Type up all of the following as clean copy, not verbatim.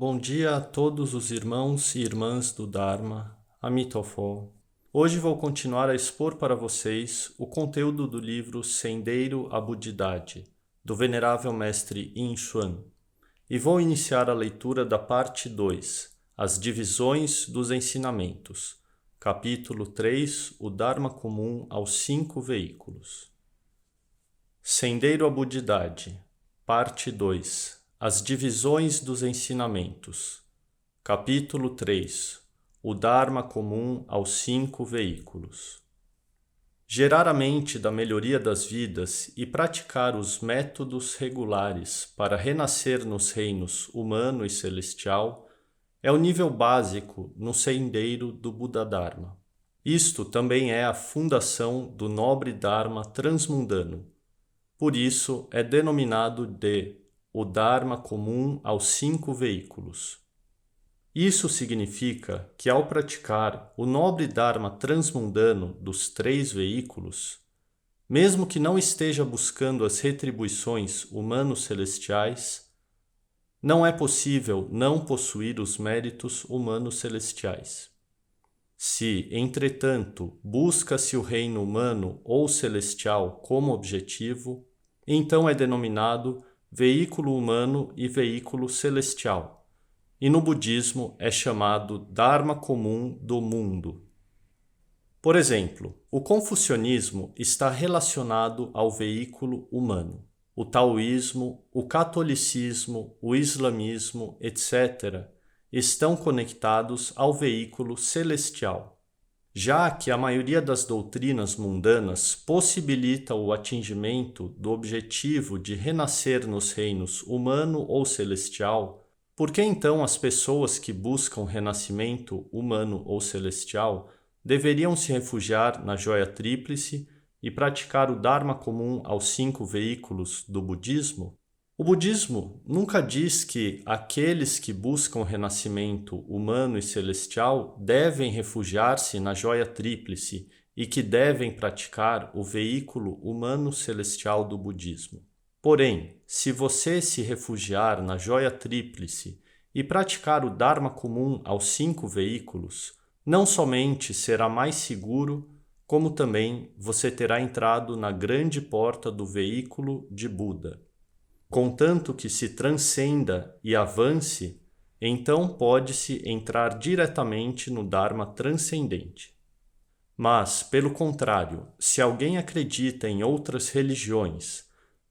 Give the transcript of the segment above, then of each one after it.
Bom dia a todos os irmãos e irmãs do Dharma, Amitofo. Hoje vou continuar a expor para vocês o conteúdo do livro Sendeiro à Budidade, do Venerável Mestre Yin Xuan, e vou iniciar a leitura da parte 2, As Divisões dos Ensinamentos, capítulo 3, o Dharma Comum aos 5 Veículos. Sendeiro à Budidade, parte 2, As Divisões dos Ensinamentos, capítulo 3, o Dharma Comum aos 5 Veículos. Gerar a mente da melhoria das vidas e praticar os métodos regulares para renascer nos reinos humano e celestial é o nível básico no sendeiro do Buda Dharma. Isto também é a fundação do nobre Dharma transmundano. Por isso é denominado de o Dharma comum aos 5 veículos. Isso significa que ao praticar o nobre Dharma transmundano dos 3 veículos, mesmo que não esteja buscando as retribuições humanos-celestiais, não é possível não possuir os méritos humanos-celestiais. Se, entretanto, busca-se o reino humano ou celestial como objetivo, então é denominado veículo humano e veículo celestial, e no budismo é chamado Dharma comum do mundo. Por exemplo, o confucionismo está relacionado ao veículo humano. O taoísmo, o catolicismo, o islamismo, etc., estão conectados ao veículo celestial. Já que a maioria das doutrinas mundanas possibilita o atingimento do objetivo de renascer nos reinos humano ou celestial, por que então as pessoas que buscam renascimento humano ou celestial deveriam se refugiar na joia tríplice e praticar o Dharma comum aos 5 veículos do budismo? O budismo nunca diz que aqueles que buscam renascimento humano e celestial devem refugiar-se na joia tríplice e que devem praticar o veículo humano-celestial do budismo. Porém, se você se refugiar na joia tríplice e praticar o Dharma comum aos 5 veículos, não somente será mais seguro, como também você terá entrado na grande porta do veículo de Buda. Contanto que se transcenda e avance, então pode-se entrar diretamente no Dharma transcendente. Mas, pelo contrário, se alguém acredita em outras religiões,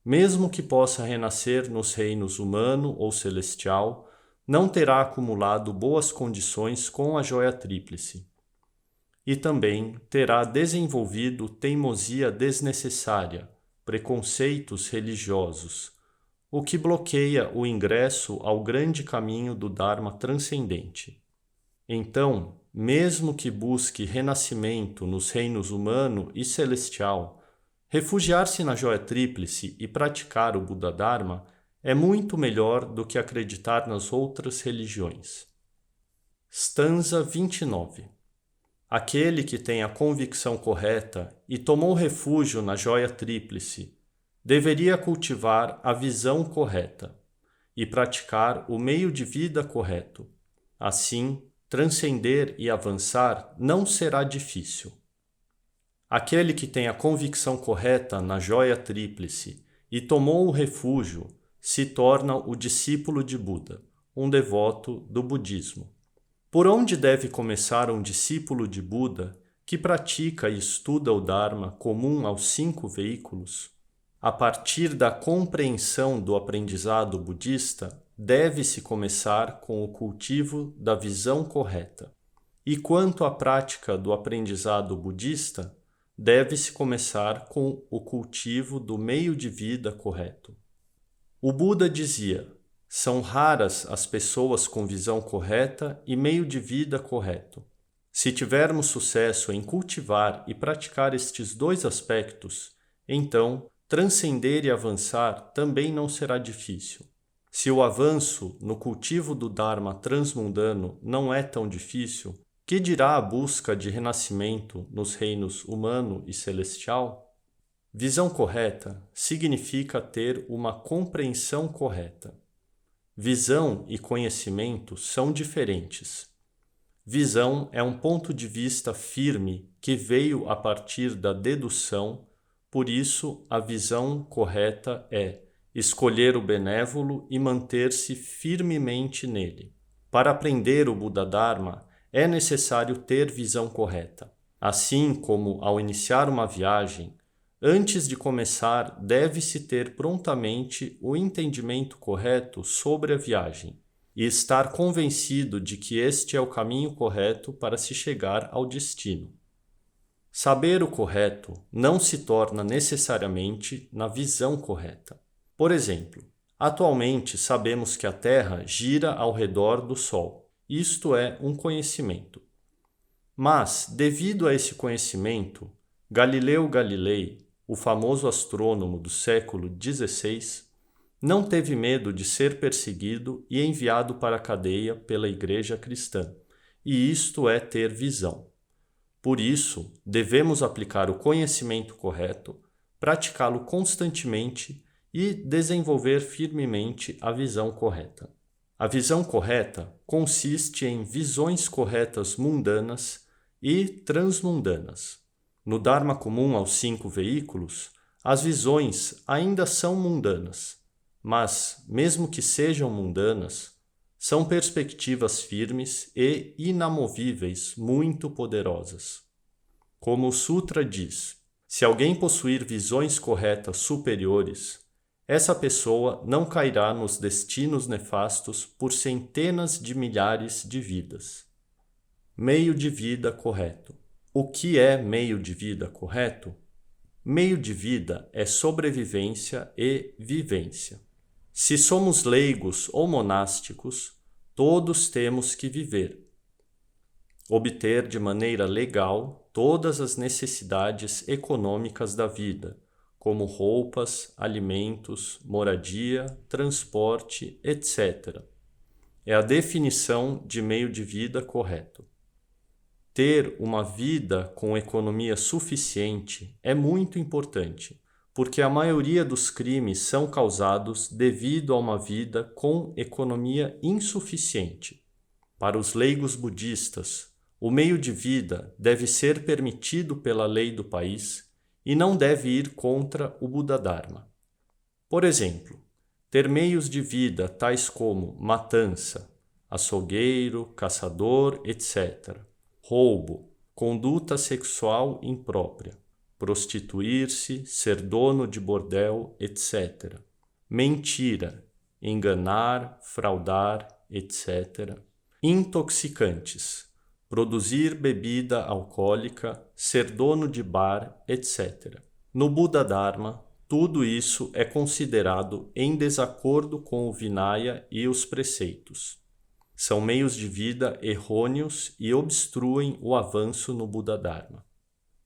mesmo que possa renascer nos reinos humano ou celestial, não terá acumulado boas condições com a joia tríplice. E também terá desenvolvido teimosia desnecessária, preconceitos religiosos, o que bloqueia o ingresso ao grande caminho do Dharma transcendente. Então, mesmo que busque renascimento nos reinos humano e celestial, refugiar-se na joia tríplice e praticar o Buda Dharma é muito melhor do que acreditar nas outras religiões. Stanza 29. Aquele que tem a convicção correta e tomou refúgio na joia tríplice deveria cultivar a visão correta e praticar o meio de vida correto. Assim, transcender e avançar não será difícil. Aquele que tem a convicção correta na joia tríplice e tomou o refúgio se torna o discípulo de Buda, um devoto do budismo. Por onde deve começar um discípulo de Buda que pratica e estuda o Dharma comum aos 5 veículos? A partir da compreensão do aprendizado budista, deve-se começar com o cultivo da visão correta. E quanto à prática do aprendizado budista, deve-se começar com o cultivo do meio de vida correto. O Buda dizia: são raras as pessoas com visão correta e meio de vida correto. Se tivermos sucesso em cultivar e praticar estes 2 aspectos, então transcender e avançar também não será difícil. Se o avanço no cultivo do Dharma transmundano não é tão difícil, que dirá a busca de renascimento nos reinos humano e celestial? Visão correta significa ter uma compreensão correta. Visão e conhecimento são diferentes. Visão é um ponto de vista firme que veio a partir da dedução, por isso a visão correta é escolher o benévolo e manter-se firmemente nele. Para aprender o Buda Dharma, é necessário ter visão correta. Assim como ao iniciar uma viagem, antes de começar, deve-se ter prontamente o entendimento correto sobre a viagem e estar convencido de que este é o caminho correto para se chegar ao destino. Saber o correto não se torna necessariamente na visão correta. Por exemplo, atualmente sabemos que a Terra gira ao redor do Sol. Isto é um conhecimento. Mas, devido a esse conhecimento, Galileu Galilei, o famoso astrônomo do século XVI, não teve medo de ser perseguido e enviado para a cadeia pela Igreja Cristã, e isto é ter visão. Por isso, devemos aplicar o conhecimento correto, praticá-lo constantemente e desenvolver firmemente a visão correta. A visão correta consiste em visões corretas mundanas e transmundanas. No Dharma comum aos 5 veículos, as visões ainda são mundanas, mas, mesmo que sejam mundanas, são perspectivas firmes e inamovíveis muito poderosas. Como o Sutra diz, se alguém possuir visões corretas superiores, essa pessoa não cairá nos destinos nefastos por centenas de milhares de vidas. Meio de vida correto. O que é meio de vida correto? Meio de vida é sobrevivência e vivência. Se somos leigos ou monásticos, todos temos que viver. Obter de maneira legal todas as necessidades econômicas da vida, como roupas, alimentos, moradia, transporte, etc. É a definição de meio de vida correto. Ter uma vida com economia suficiente é muito importante, porque a maioria dos crimes são causados devido a uma vida com economia insuficiente. Para os leigos budistas, o meio de vida deve ser permitido pela lei do país e não deve ir contra o Buda Dharma. Por exemplo, ter meios de vida tais como matança, açougueiro, caçador, etc., roubo, conduta sexual imprópria, prostituir-se, ser dono de bordel, etc., mentira, enganar, fraudar, etc., intoxicantes, produzir bebida alcoólica, ser dono de bar, etc. No Buda Dharma, tudo isso é considerado em desacordo com o Vinaya e os preceitos. São meios de vida errôneos e obstruem o avanço no Buda Dharma.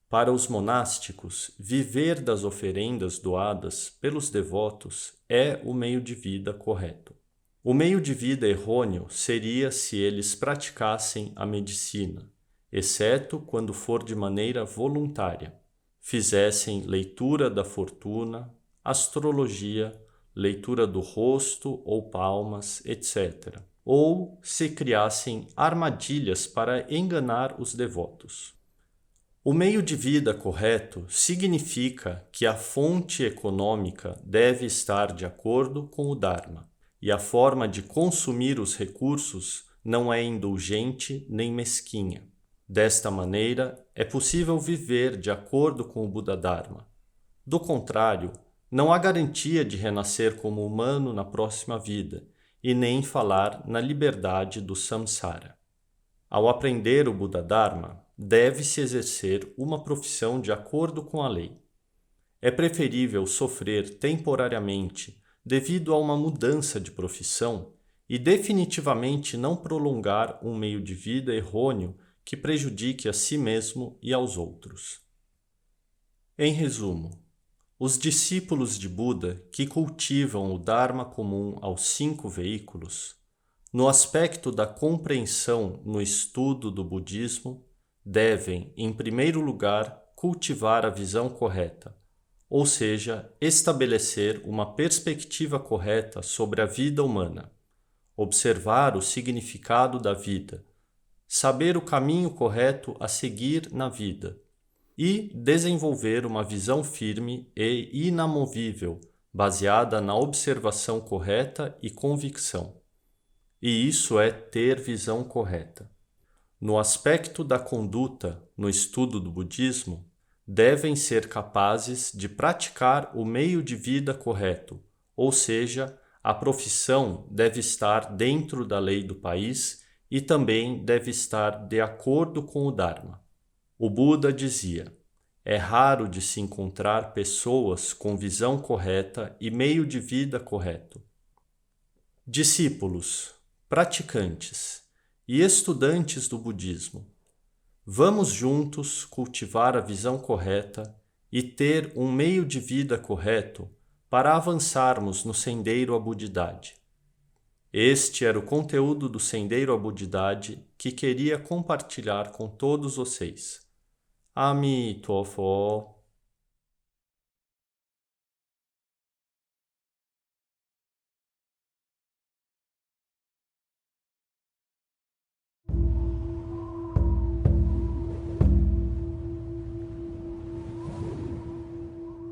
Para os monásticos, viver das oferendas doadas pelos devotos é o meio de vida correto. O meio de vida errôneo seria se eles praticassem a medicina, exceto quando for de maneira voluntária, fizessem leitura da fortuna, astrologia, leitura do rosto ou palmas, etc., ou se criassem armadilhas para enganar os devotos. O meio de vida correto significa que a fonte econômica deve estar de acordo com o Dharma, e a forma de consumir os recursos não é indulgente nem mesquinha. Desta maneira, é possível viver de acordo com o Buda Dharma. Do contrário, não há garantia de renascer como humano na próxima vida, e nem falar na liberdade do samsara. Ao aprender o Buda Dharma, deve-se exercer uma profissão de acordo com a lei. É preferível sofrer temporariamente devido a uma mudança de profissão e definitivamente não prolongar um meio de vida errôneo que prejudique a si mesmo e aos outros. Em resumo, os discípulos de Buda que cultivam o Dharma comum aos 5 veículos, no aspecto da compreensão no estudo do budismo, devem, em primeiro lugar, cultivar a visão correta, ou seja, estabelecer uma perspectiva correta sobre a vida humana, observar o significado da vida, saber o caminho correto a seguir na vida e desenvolver uma visão firme e inamovível, baseada na observação correta e convicção. E isso é ter visão correta. No aspecto da conduta, no estudo do budismo, devem ser capazes de praticar o meio de vida correto, ou seja, a profissão deve estar dentro da lei do país e também deve estar de acordo com o Dharma. O Buda dizia: é raro de se encontrar pessoas com visão correta e meio de vida correto. Discípulos, praticantes e estudantes do budismo, vamos juntos cultivar a visão correta e ter um meio de vida correto para avançarmos no Sendeiro à Budidade. Este era o conteúdo do Sendeiro à Budidade que queria compartilhar com todos vocês. Amitofo.